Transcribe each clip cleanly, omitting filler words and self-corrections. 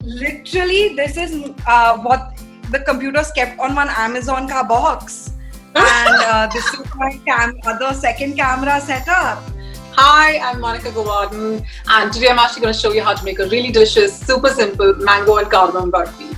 Literally, this is what the computers kept on one Amazon ka box. And this is my other second camera setup. Hi, I'm Maunika Gowardhan, and today I'm actually going to show you how to make a really delicious, super simple mango and cardamom barfi.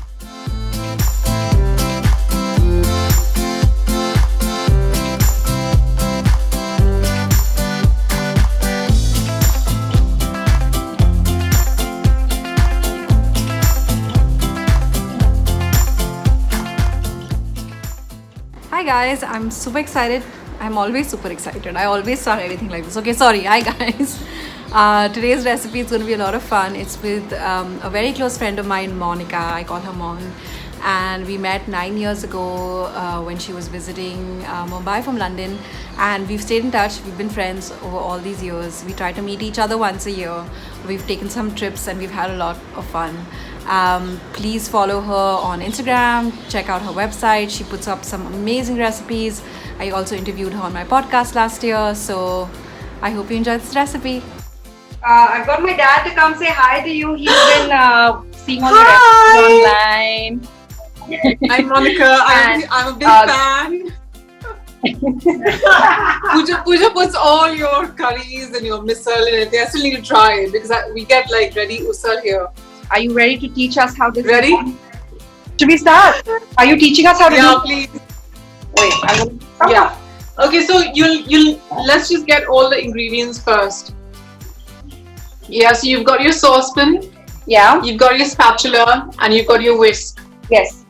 Hi guys, I'm super excited. I'm always super excited. I always start everything like this. Okay, sorry. Hi guys. Today's recipe is going to be a lot of fun. It's with a very close friend of mine, Maunika. I call her Mon. And we met 9 years ago when she was visiting Mumbai from London. And we've stayed in touch. We've been friends over all these years. We try to meet each other once a year. We've taken some trips and we've had a lot of fun. Please follow her on Instagram, check out her website. She puts up some amazing recipes. I also interviewed her on my podcast last year, so I hope you enjoyed this recipe. I've got my dad to come say hi to you. He's been seeing all the recipes online. Hi Maunika, I'm a big fan. Pooja puts all your curries and your misal in it. I still need to try it because we get like ready usal here. Are you ready to teach us how this Ready? is done? Should we start? Are you teaching us how to do? Yeah, please. Wait, I'm gonna... Yeah. Okay, so you'll let's just get all the ingredients first. Yeah, so you've got your saucepan. Yeah. You've got your spatula and you've got your whisk. Yes.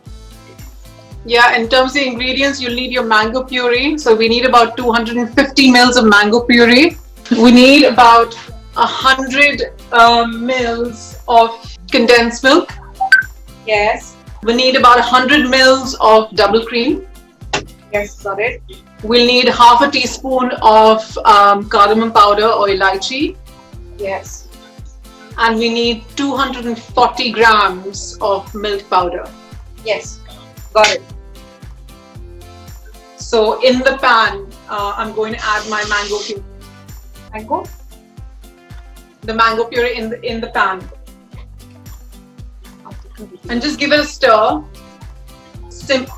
Yeah, in terms of the ingredients, you'll need your mango puree. So we need about 250 mils of mango puree. We need about 100 mils of condensed milk. Yes. We need about 100 mils of double cream. Yes, got it. We'll need half a teaspoon of cardamom powder or elaichi. Yes. And we need 240 grams of milk powder. Yes, got it. So in the pan, I'm going to add my mango puree. Mango? The mango puree in the pan. And just give it a stir.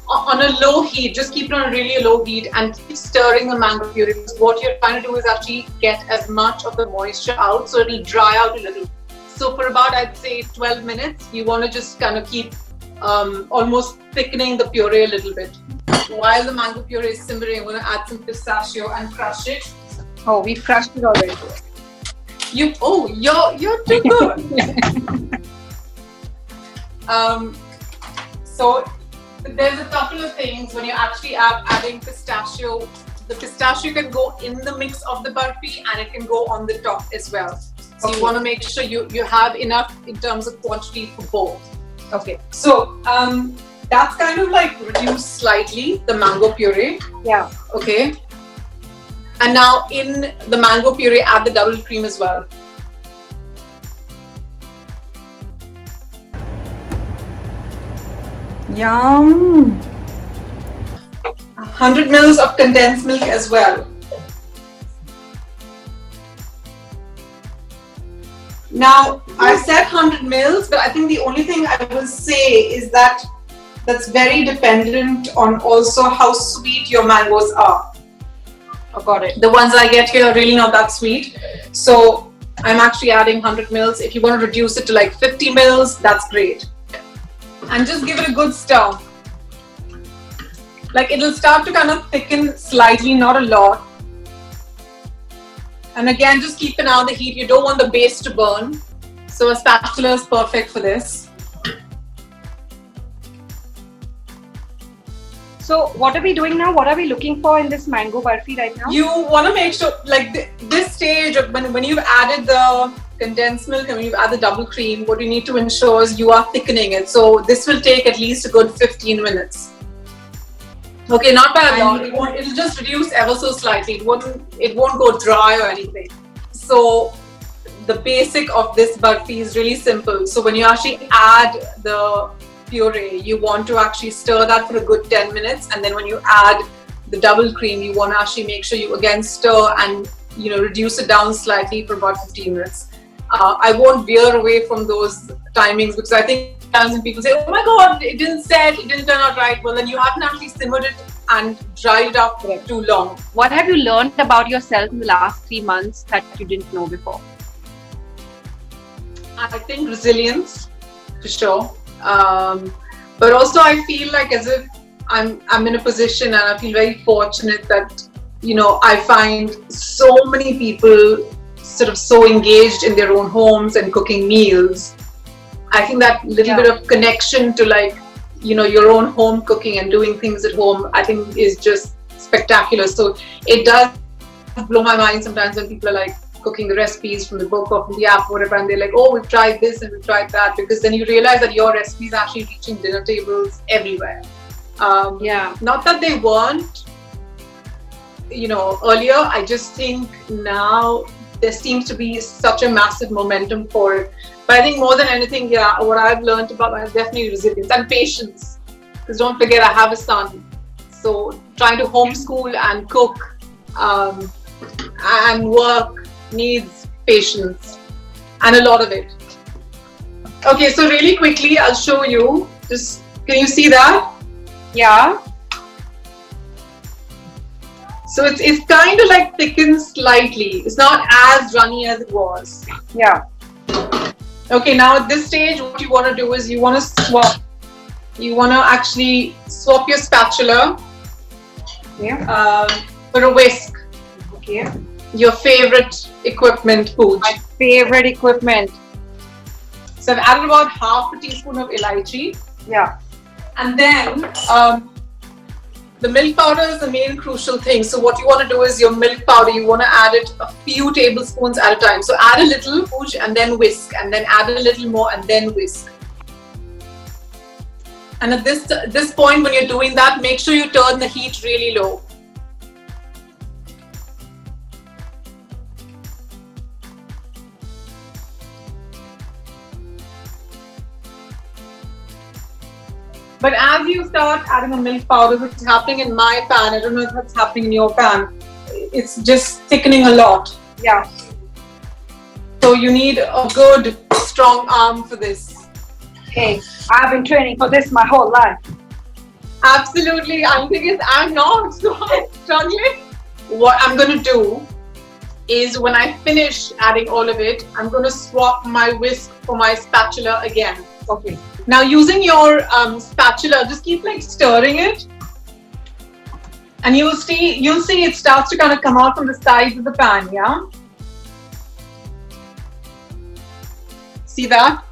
On a low heat, just keep it on a really low heat and keep stirring the mango puree, because what you're trying to do is actually get as much of the moisture out, so it'll dry out a little. So for about, I'd say 12 minutes, you want to just kind of keep almost thickening the puree a little bit. While the mango puree is simmering, I'm going to add some pistachio and crush it. Oh, we've crushed it already. You're too good. So there's a couple of things when you're actually adding pistachio. The pistachio can go in the mix of the barfi and it can go on the top as well. So okay. You want to make sure you have enough in terms of quantity for both. Okay. So that's kind of like reduced slightly, the mango puree. Yeah. Okay. And now in the mango puree, add the double cream as well. Yum. 100 mils of condensed milk as well. Now, I said 100 mils, but I think the only thing I will say is that that's very dependent on also how sweet your mangoes are. Oh, got it. The ones I get here are really not that sweet. So I'm actually adding 100 mils. If you want to reduce it to like 50 mils, that's great. And just give it a good stir. Like it'll start to kind of thicken slightly, not a lot. And again, just keep an eye on the heat. You don't want the base to burn. So a spatula is perfect for this. So what are we doing now? What are we looking for in this mango barfi right now? You want to make sure, like this stage, when you've added the condensed milk and when you've added the double cream, what you need to ensure is you are thickening it. So this will take at least a good 15 minutes. Okay, not by a lot. It'll just reduce ever so slightly. It won't go dry or anything. So the basic of this barfi is really simple. So when you actually add the puree, you want to actually stir that for a good 10 minutes, and then when you add the double cream, you want to actually make sure you again stir and reduce it down slightly for about 15 minutes. I won't veer away from those timings, because I think sometimes when people say, oh my god, it didn't set, it didn't turn out right, well then you haven't actually simmered it and dried it up for too long. What have you learned about yourself in the last 3 months that you didn't know before? I think resilience, for sure. But also I feel like as if I'm in a position, and I feel very fortunate that, you know, I find so many people sort of so engaged in their own homes and cooking meals. I think that little bit of connection to, like, you know, your own home cooking and doing things at home, I think is just spectacular. So it does blow my mind sometimes when people are like cooking the recipes from the book or from the app or whatever, and they're like, oh, we've tried this and we've tried that, because then you realize that your recipes are actually reaching dinner tables everywhere. Not that they weren't, you know, earlier. I just think now there seems to be such a massive momentum for it. But I think more than anything, what I've learned about myself, definitely resilience and patience. Because don't forget, I have a son. So trying to homeschool and cook and work needs patience, and a lot of it. Okay, so really quickly, I'll show you. Just, can you see that? Yeah. So it's kind of like thickened slightly. It's not as runny as it was. Yeah. Okay, now at this stage, what you want to do is you want to swap. You want to actually swap your spatula for a whisk. Okay. Your favorite equipment, Pooch. My favorite equipment. So I've added about half a teaspoon of elaichi. Yeah. And then the milk powder is the main crucial thing. So what you want to do is your milk powder, you want to add it a few tablespoons at a time. So add a little, Pooch, and then whisk, and then add a little more and then whisk. And at this point, when you're doing that, make sure you turn the heat really low. But as you start adding the milk powder, which is happening in my pan, I don't know if that's happening in your pan, it's just thickening a lot. Yeah. So you need a good, strong arm for this. Hey, I've been training for this my whole life. Absolutely. I'm thinking I'm not, so I'm struggling. What I'm going to do is, when I finish adding all of it, I'm going to swap my whisk for my spatula again. Okay. Now, using your spatula, just keep like stirring it, and you'll see it starts to kind of come out from the sides of the pan. Yeah. See that?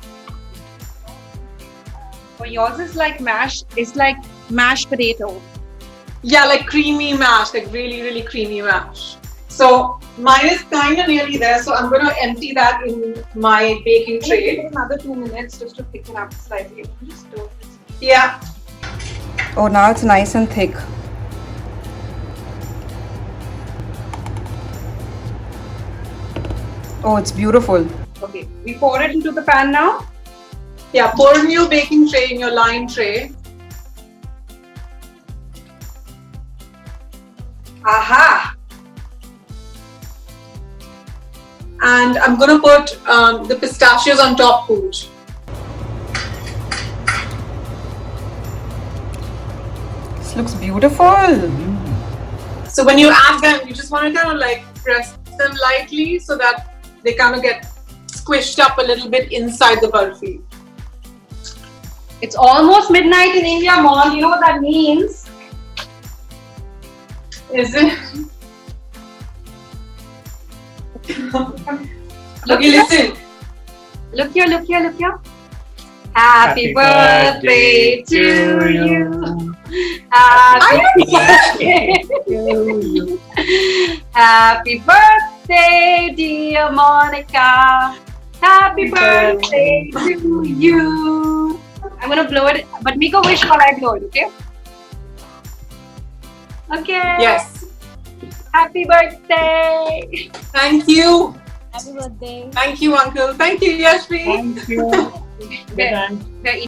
So yours is like mashed. It's like mashed potato. Yeah, like creamy mash, like really, really creamy mash. So mine is kind of nearly there, so I'm going to empty that in my baking tray. Take another 2 minutes just to thicken up slightly. Just stir this. Yeah. Oh, now it's nice and thick. Oh, it's beautiful. Okay, we pour it into the pan now. Yeah, pour in your baking tray, in your line tray. Aha! And I'm going to put the pistachios on top, Pooch. This looks beautiful. So when you add them, you just want to kind of like press them lightly so that they kind of get squished up a little bit inside the barfi. It's almost midnight in India, Mom. You know what that means? Is it? Okay, listen. Look here, look here, look here. Happy birthday to you. Happy birthday to you. Happy birthday, dear Maunika. Happy birthday to you. I'm gonna blow it, but make a wish while I blow it, okay? Okay. Yes. Happy birthday. Thank you. Happy birthday. Thank you, Uncle. Thank you, Yashvi. Thank you.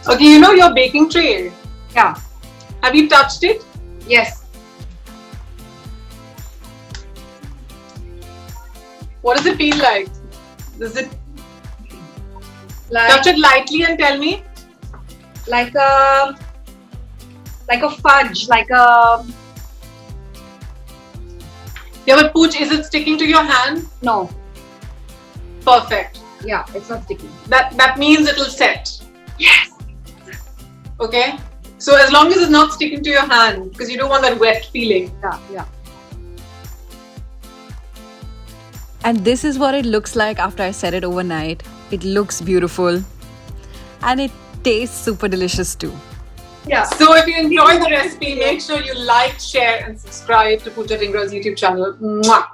Okay, you know your baking tray? Yeah. Have you touched it? Yes. What does it feel like? Does it Touch it lightly and tell me. Like a fudge, like a. Yeah, but Pooch, is it sticking to your hand? No. Perfect. Yeah, it's not sticky. That means it'll set. Yes. Okay. So as long as it's not sticking to your hand, because you don't want that wet feeling. Yeah. And this is what it looks like after I set it overnight. It looks beautiful. And it tastes super delicious too. Yeah. So if you enjoyed the recipe, make sure you like, share and subscribe to Pooja Dhingra's YouTube channel. Mwah!